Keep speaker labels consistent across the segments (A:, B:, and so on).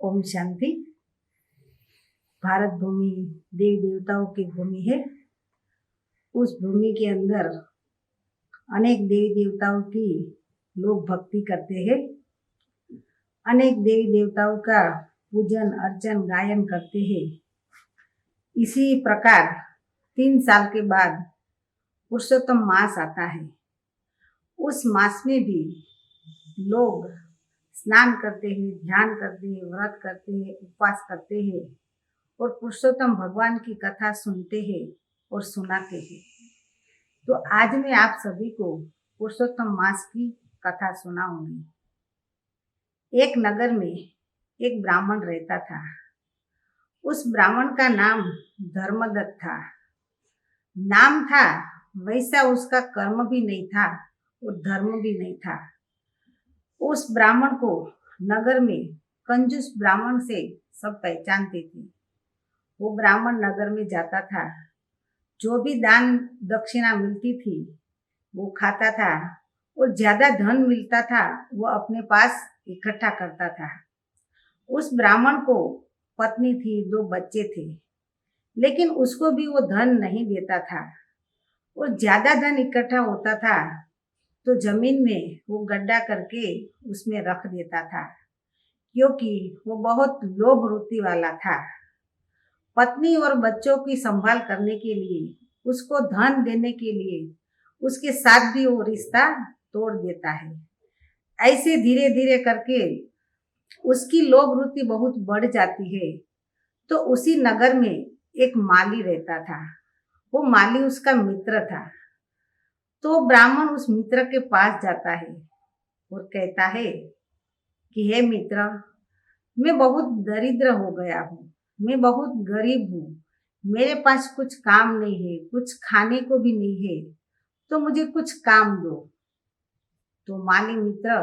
A: ओम शांति। भारत भूमि देवी देवताओं की भूमि है। उस भूमि के अंदर अनेक देवी देवताओं की लोग भक्ति करते हैं। अनेक देवी देवताओं का पूजन अर्चन गायन करते हैं। इसी प्रकार 3 साल के बाद पुरुषोत्तम मास आता है। उस मास में भी लोग स्नान करते हैं, ध्यान करते हैं, व्रत करते हैं, उपवास करते हैं और पुरुषोत्तम भगवान की कथा सुनते हैं और सुनाते हैं। तो आज मैं आप सभी को पुरुषोत्तम मास की कथा सुनाऊंगी। एक नगर में एक ब्राह्मण रहता था। उस ब्राह्मण का नाम धर्मदत्त था। नाम था, वैसा उसका कर्म भी नहीं था और धर्म भी नहीं था। उस ब्राह्मण को नगर में कंजूस ब्राह्मण से सब पहचानते थे। वो ब्राह्मण नगर में जाता था, जो भी दान दक्षिणा मिलती थी वो खाता था और ज्यादा धन मिलता था वो अपने पास इकट्ठा करता था। उस ब्राह्मण को पत्नी थी, 2 बच्चे थे, लेकिन उसको भी वो धन नहीं देता था और ज्यादा धन इकट्ठा होता था तो जमीन में वो गड्ढा करके उसमें रख देता था, क्योंकि वो बहुत लोभ वृत्ति वाला था। पत्नी और बच्चों की संभाल करने के लिए, उसको धन देने के लिए उसके साथ भी वो रिश्ता तोड़ देता है। ऐसे धीरे धीरे करके उसकी लोभ वृत्ति बहुत बढ़ जाती है। तो उसी नगर में एक माली रहता था। वो माली उसका मित्र था। तो ब्राह्मण उस मित्र के पास जाता है और कहता है कि हे मित्र, मैं बहुत दरिद्र हो गया हूँ, मैं बहुत गरीब हूँ, मेरे पास कुछ काम नहीं है, कुछ खाने को भी नहीं है, तो मुझे कुछ काम दो। तो माली मित्र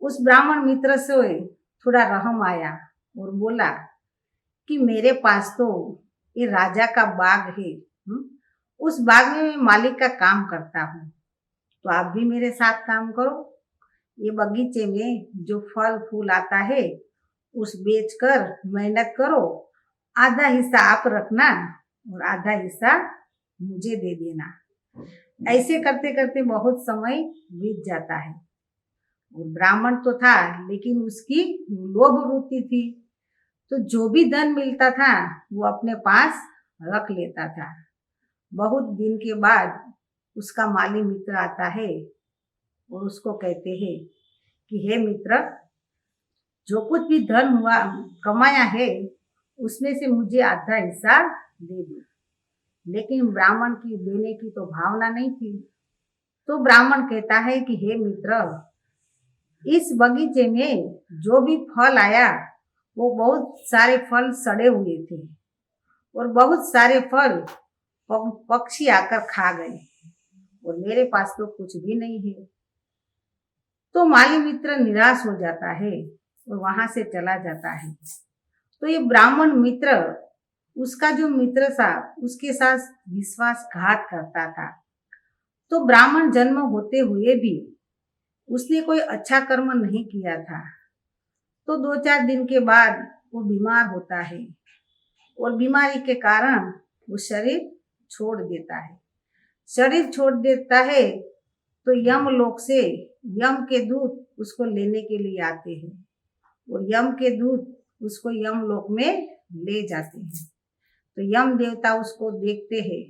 A: उस ब्राह्मण मित्र से थोड़ा रहम आया और बोला कि मेरे पास तो ये राजा का बाग है, उस बाग में मैं मालिक का काम करता हूँ, तो आप भी मेरे साथ काम करो। ये बगीचे में जो फल फूल आता है उस बेचकर मेहनत करो, आधा हिस्सा आप रखना और आधा हिस्सा मुझे दे देना। ऐसे करते करते बहुत समय बीत जाता है। और ब्राह्मण तो था, लेकिन उसकी लोभ वृत्ति थी, तो जो भी धन मिलता था वो अपने पास रख लेता था। बहुत दिन के बाद उसका माली मित्र आता है और उसको कहते हैं कि हे मित्र, जो कुछ भी धन हुआ कमाया है उसमें से मुझे आधा हिस्सा दे दो। लेकिन ब्राह्मण की देने की तो भावना नहीं थी। तो ब्राह्मण कहता है कि हे मित्र, इस बगीचे में जो भी फल आया वो बहुत सारे फल सड़े हुए थे और बहुत सारे फल पक्षी आकर खा गए और मेरे पास तो कुछ भी नहीं है। तो माली मित्र निराश हो जाता है और वहां से चला जाता है। तो ये ब्राह्मण मित्र, उसका जो मित्र था, उसके साथ विश्वासघात करता था। तो ब्राह्मण जन्म होते हुए भी उसने कोई अच्छा कर्म नहीं किया था। तो 2-4 दिन के बाद वो बीमार होता है और बीमारी के कारण वो शरीर छोड़ देता है। शरीर छोड़ देता है तो यमलोक से यम के दूत उसको लेने के लिए आते हैं और यम के दूत उसको यमलोक में ले जाते हैं। तो यम देवता उसको देखते हैं,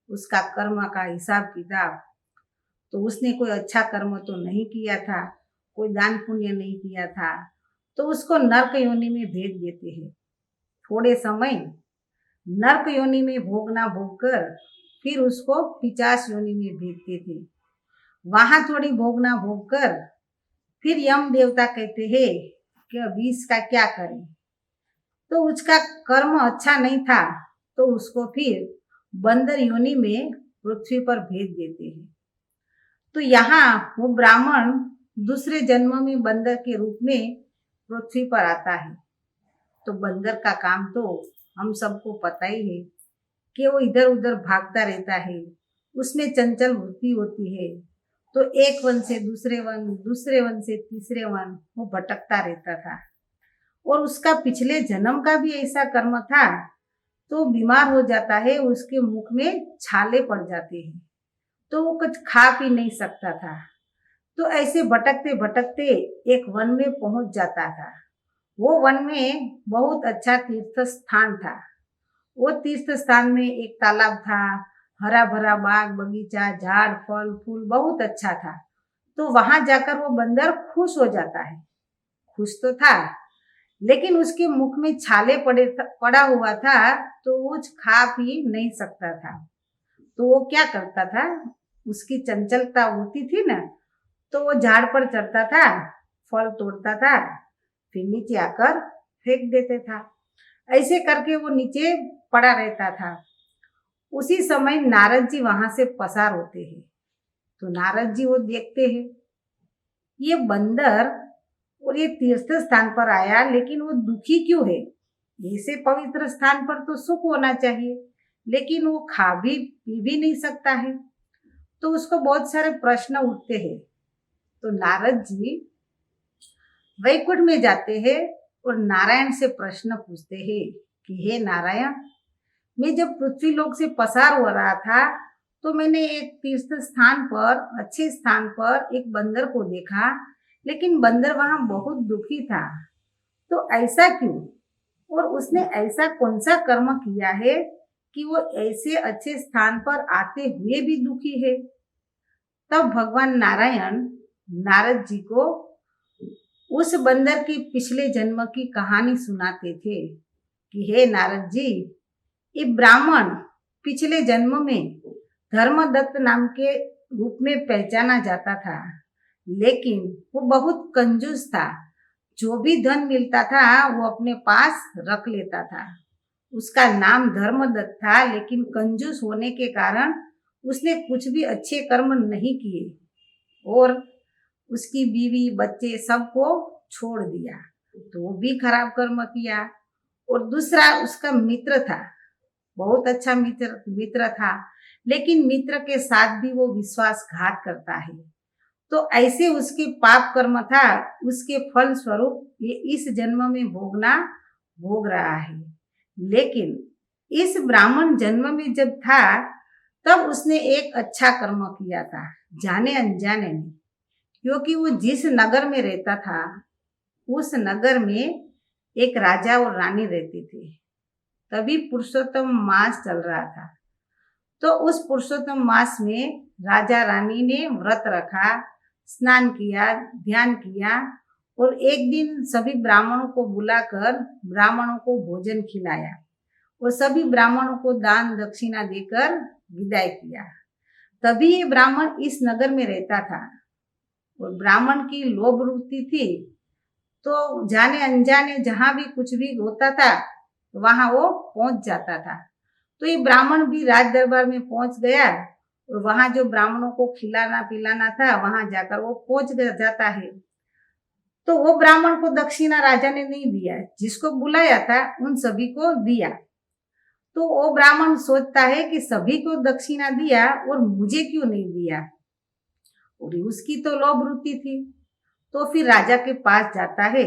A: उसका कर्म का हिसाब किताब, तो उसने कोई अच्छा कर्म तो नहीं किया था, कोई दान पुण्य नहीं किया था, तो उसको नरक योनि में भेज देते हैं। थोड़े समय नरक योनि में भोगना भोगकर फिर उसको पिशाच योनि में भेजते थे। वहां थोड़ी भोगना भोगकर फिर यम देवता कहते हैं कि अभी इसका क्या करें। तो उसका कर्म अच्छा नहीं था तो उसको फिर बंदर योनि में पृथ्वी पर भेज देते हैं। तो यहाँ वो ब्राह्मण दूसरे जन्म में बंदर के रूप में पृथ्वी पर आता है। तो बंदर का काम तो हम सबको पता ही है कि वो इधर उधर भागता रहता है, उसमें चंचल वृत्ति होती है। तो एक वन से दूसरे वन, दूसरे वन से तीसरे वन वो भटकता रहता था और उसका पिछले जन्म का भी ऐसा कर्म था, तो बीमार हो जाता है, उसके मुख में छाले पड़ जाते हैं, तो वो कुछ खा पी नहीं सकता था। तो ऐसे भटकते भटकते एक वन में पहुंच जाता था। वो वन में बहुत अच्छा तीर्थ स्थान था। वो तीर्थ स्थान में एक तालाब था, हरा भरा बाग बगीचा, झाड़ फल फूल बहुत अच्छा था। तो वहां जाकर वो बंदर खुश हो जाता है। खुश तो था, लेकिन उसके मुख में छाले पड़ा हुआ था, तो वो खा पी नहीं सकता था। तो वो क्या करता था, उसकी चंचलता होती थी ना, तो वो झाड़ पर चढ़ता था, फल तोड़ता था, फिर नीचे आकर फेंक देते था। ऐसे करके वो नीचे पड़ा रहता था। उसी समय नारद जी वहां से पसार होते हैं। तो नारद जी वो देखते हैं, ये बंदर और ये तीर्थ स्थान पर आया, लेकिन वो दुखी क्यों है? ऐसे पवित्र स्थान पर तो सुख होना चाहिए, लेकिन वो खा भी पी भी नहीं सकता है। तो उसको बहुत सारे प्रश्न उठते हैं। तो नारद जी वैकुंठ में जाते हैं और नारायण से प्रश्न पूछते हैं कि हे नारायण, मैं जब पृथ्वी लोक से पसार हो रहा था, तो मैंने एक तीर्थ स्थान पर, अच्छे स्थान पर एक बंदर को देखा, लेकिन बंदर वहां बहुत दुखी था। तो ऐसा क्यों? और उसने ऐसा कौन सा कर्म किया है कि वो ऐसे अच्छे स्थान पर आते हुए भी दुखी है? तब भगवान नारायण नारद जी को उस बंदर की पिछले जन्म की कहानी सुनाते थे कि हे नारद जी, ये ब्राह्मण पिछले जन्म में धर्मदत्त नाम के रूप में पहचाना जाता था, लेकिन वो बहुत कंजूस था। जो भी धन मिलता था वो अपने पास रख लेता था। उसका नाम धर्मदत्त था, लेकिन कंजूस होने के कारण उसने कुछ भी अच्छे कर्म नहीं किए और उसकी बीवी बच्चे सबको छोड़ दिया। तो वो भी खराब कर्म किया। और दूसरा उसका मित्र था, बहुत अच्छा मित्र था, लेकिन मित्र के साथ भी वो विश्वासघात करता है। तो ऐसे उसके पाप कर्म था, उसके फल स्वरूप ये इस जन्म में भोग रहा है। लेकिन इस ब्राह्मण जन्म में जब था, तब उसने एक अच्छा कर्म किया था, जाने अनजाने में। क्योंकि वो जिस नगर में रहता था, उस नगर में एक राजा और रानी रहते थे। तभी पुरुषोत्तम मास चल रहा था। तो उस पुरुषोत्तम मास में राजा रानी ने व्रत रखा, स्नान किया, ध्यान किया और एक दिन सभी ब्राह्मणों को बुलाकर ब्राह्मणों को भोजन खिलाया और सभी ब्राह्मणों को दान दक्षिणा देकर विदाई किया। तभी ये ब्राह्मण इस नगर में रहता था और ब्राह्मण की लोभ वृत्ति थी, तो जाने अनजाने जहां भी कुछ भी होता था वहां वो पहुंच जाता था। तो ये ब्राह्मण भी राज दरबार में पहुंच गया और वहां जो ब्राह्मणों को खिलाना पिलाना था वहां जाकर वो पहुंच जाता है। तो वो ब्राह्मण को दक्षिणा राजा ने नहीं दिया, जिसको बुलाया था उन सभी को दिया। तो वो ब्राह्मण सोचता है कि सभी को दक्षिणा दिया और मुझे क्यों नहीं दिया, और उसकी तो लोभ वृत्ति थी। तो फिर राजा के पास जाता है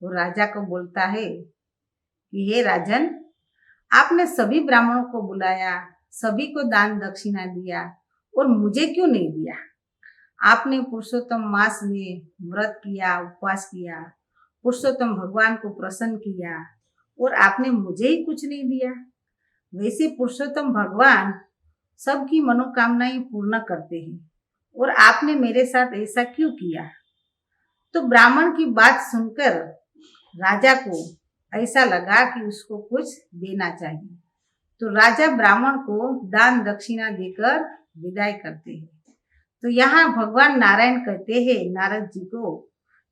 A: और राजा को बोलता है कि हे राजन, आपने सभी ब्राह्मणों को बुलाया, सभी को दान दक्षिणा दिया और मुझे क्यों नहीं दिया? आपने पुरुषोत्तम मास में व्रत किया, उपवास किया, पुरुषोत्तम भगवान को प्रसन्न किया और आपने मुझे ही कुछ नहीं दिया। वैसे पुरुषोत्तम भगवान सबकी मनोकामनाएं पूर्ण करते हैं और आपने मेरे साथ ऐसा क्यों किया? तो ब्राह्मण की बात सुनकर राजा को ऐसा लगा कि उसको कुछ देना चाहिए। तो राजा ब्राह्मण को दान दक्षिणा देकर विदाई करते हैं। तो यहाँ भगवान नारायण कहते हैं नारद जी को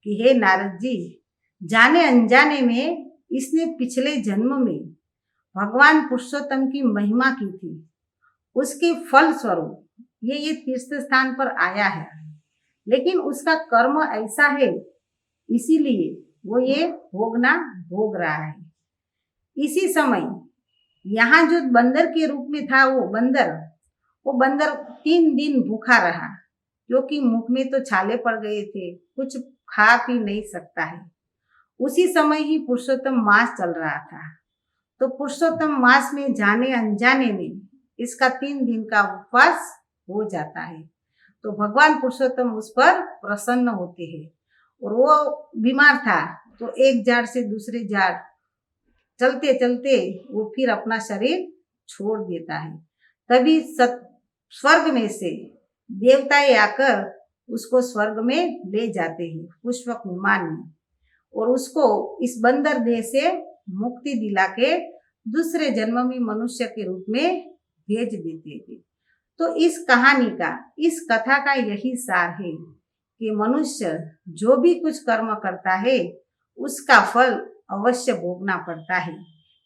A: कि हे नारद जी, जाने अनजाने में इसने पिछले जन्म में भगवान पुरुषोत्तम की महिमा की थी। उसके फल स्वरूप ये तीर्थ स्थान पर आया है, लेकिन उसका कर्म ऐसा है, इसीलिए वो ये भोग रहा है। इसी समय यहाँ जो बंदर के रूप में था वो बंदर 3 दिन भूखा रहा, क्योंकि मुख में तो छाले पड़ गए थे, कुछ खा पी नहीं सकता है। उसी समय ही पुरुषोत्तम मास चल रहा था। तो पुरुषोत्तम मास में जाने अनजाने में इसका 3 दिन का उपवास हो जाता है। तो भगवान पुरुषोत्तम उस पर प्रसन्न होते हैं। और वो बीमार था तो एक झाड़ से दूसरे झाड़ चलते चलते वो फिर अपना शरीर छोड़ देता है। तभी स्वर्ग में से देवताएं आकर उसको स्वर्ग में ले जाते हैं पुष्पक विमान में, और उसको इस बंदर देह से मुक्ति दिला के दूसरे जन्म में मनुष्य के रूप में भेज देते थे। तो इस कहानी का, इस कथा का यही सार है कि मनुष्य जो भी कुछ कर्म करता है उसका फल अवश्य भोगना पड़ता है।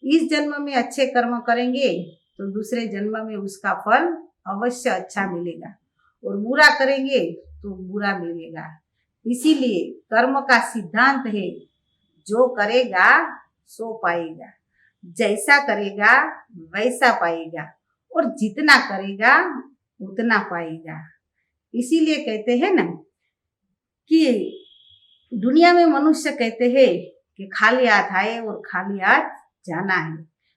A: इस जन्म में अच्छे कर्म करेंगे तो दूसरे जन्म में उसका फल अवश्य अच्छा मिलेगा, और बुरा करेंगे तो बुरा मिलेगा। इसीलिए कर्म का सिद्धांत है, जो करेगा सो पाएगा, जैसा करेगा वैसा पाएगा, और जितना करेगा उतना पाएगा। इसीलिए कहते हैं ना कि दुनिया में मनुष्य कहते हैं कि खाली हाथ आए और खाली हाथ जाना है,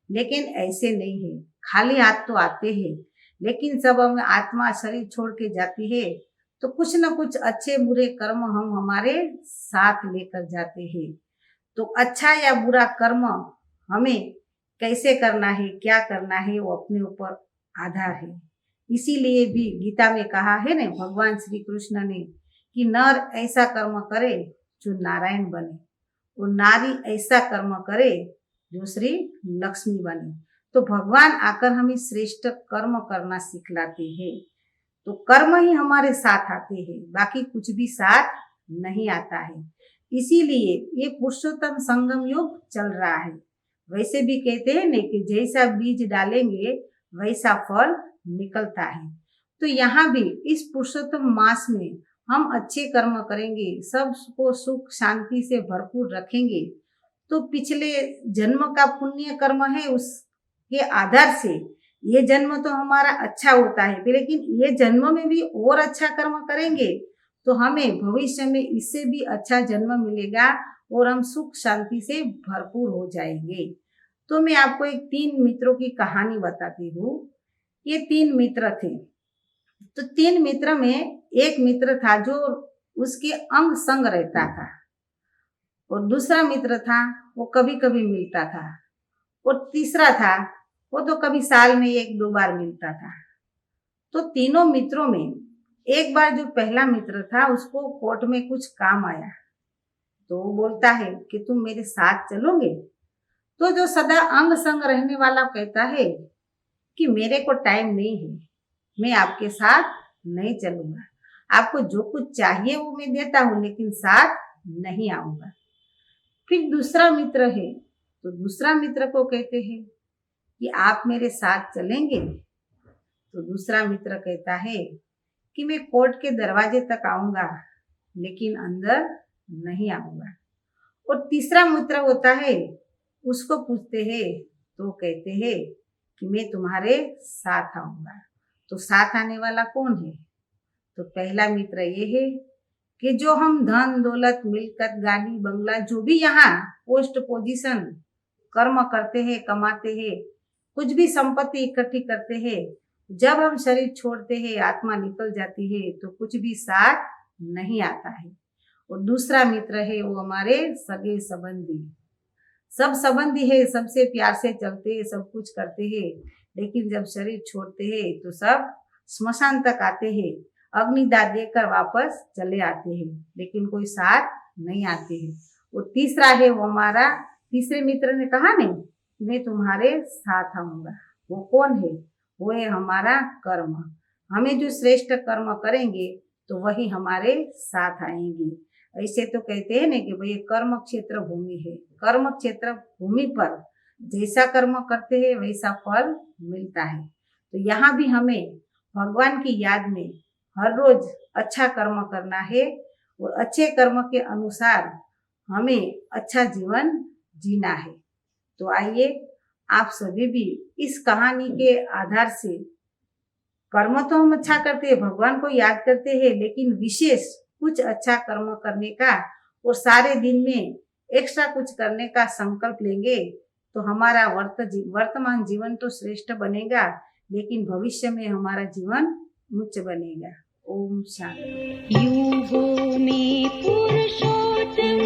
A: लेकिन ऐसे नहीं है। खाली हाथ तो आते हैं, लेकिन जब हम आत्मा शरीर छोड़ के जाती है तो कुछ न कुछ अच्छे बुरे कर्म हम हमारे साथ लेकर जाते हैं। तो अच्छा या बुरा कर्म हमें कैसे करना है, क्या करना है, वो अपने ऊपर आधार है। इसीलिए भी गीता में कहा है ना भगवान श्री कृष्ण ने कि नर ऐसा कर्म करे जो नारायण बने, और नारी ऐसा कर्म करे जो श्री लक्ष्मी बने। तो भगवान आकर हमें श्रेष्ठ कर्म करना सिखलाते हैं। तो कर्म ही हमारे साथ आते हैं, बाकी कुछ भी साथ नहीं आता है। इसीलिए ये पुरुषोत्तम संगम युग चल रहा है। वैसे भी कहते हैं न कि जैसा बीज डालेंगे वैसा फल निकलता है। तो यहाँ भी इस पुरुषोत्तम मास में हम अच्छे कर्म करेंगे, सबको सुख शांति से भरपूर रखेंगे, तो पिछले जन्म का पुण्य कर्म है उसके आधार से ये जन्म तो हमारा अच्छा होता है, लेकिन ये जन्म में भी और अच्छा कर्म करेंगे तो हमें भविष्य में इससे भी अच्छा जन्म मिलेगा और हम सुख शांति से भरपूर हो जाएंगे। तो मैं आपको एक 3 मित्रों की कहानी बताती हूँ। ये 3 मित्र थे। तो 3 मित्र में एक मित्र था जो उसके अंग संग रहता था, और दूसरा मित्र था वो कभी कभी मिलता था, और तीसरा था वो तो कभी साल में 1-2 बार मिलता था। तो तीनों मित्रों में एक बार जो पहला मित्र था उसको कोर्ट में कुछ काम आया, तो वो बोलता है कि तुम मेरे साथ चलोगे। तो जो सदा अंग संग रहने वाला कहता है कि मेरे को टाइम नहीं है, मैं आपके साथ नहीं चलूंगा, आपको जो कुछ चाहिए वो मैं देता हूँ, लेकिन साथ नहीं आऊंगा। फिर दूसरा मित्र है, तो दूसरा मित्र को कहते हैं कि आप मेरे साथ चलेंगे। तो दूसरा मित्र कहता है कि मैं कोर्ट के दरवाजे तक आऊंगा, लेकिन अंदर नहीं आऊंगा। और तीसरा मित्र होता है, उसको पूछते हैं तो कहते हैं कि मैं तुम्हारे साथ आऊंगा। तो साथ आने वाला कौन है? तो पहला मित्र ये है कि जो हम धन दौलत मिलकत गाड़ी बंगला जो भी यहाँ पोस्ट पोजीशन कर्म करते हैं, कमाते हैं, कुछ भी संपत्ति इकट्ठी करते हैं, जब हम शरीर छोड़ते हैं, आत्मा निकल जाती है, तो कुछ भी साथ नहीं आता है। और दूसरा मित्र है वो हमारे सगे संबंधी। सब संबंधी है, सबसे प्यार से चलते हैं, सब कुछ करते हैं, लेकिन जब शरीर छोड़ते हैं तो सब स्मशान तक आते हैं, अग्निदाह देकर वापस चले आते हैं, लेकिन कोई साथ नहीं आते हैं। और तीसरा है वो हमारा, तीसरे मित्र ने कहा नहीं मैं तुम्हारे साथ आऊंगा। वो कौन है? वो है हमारा कर्म। हमें जो श्रेष्ठ कर्म करेंगे तो वही हमारे साथ आएंगे। ऐसे तो कहते हैं ना कि भाई कर्म क्षेत्र भूमि है, कर्म क्षेत्र भूमि पर जैसा कर्म करते हैं वैसा फल मिलता है। तो यहाँ भी हमें भगवान की याद में हर रोज अच्छा कर्म करना है, और अच्छे कर्म के अनुसार हमें अच्छा जीवन जीना है। तो आइए आप सभी भी इस कहानी के आधार से, कर्म तो हम अच्छा करते हैं, भगवान को याद करते हैं, लेकिन विशेष कुछ अच्छा कर्म करने का, और सारे दिन में एक्स्ट्रा कुछ करने का संकल्प लेंगे तो हमारा वर्तमान जीवन तो श्रेष्ठ बनेगा, लेकिन भविष्य में हमारा जीवन उच्च बनेगा। ओम शांति।
B: युगों में पुरुषोत्तम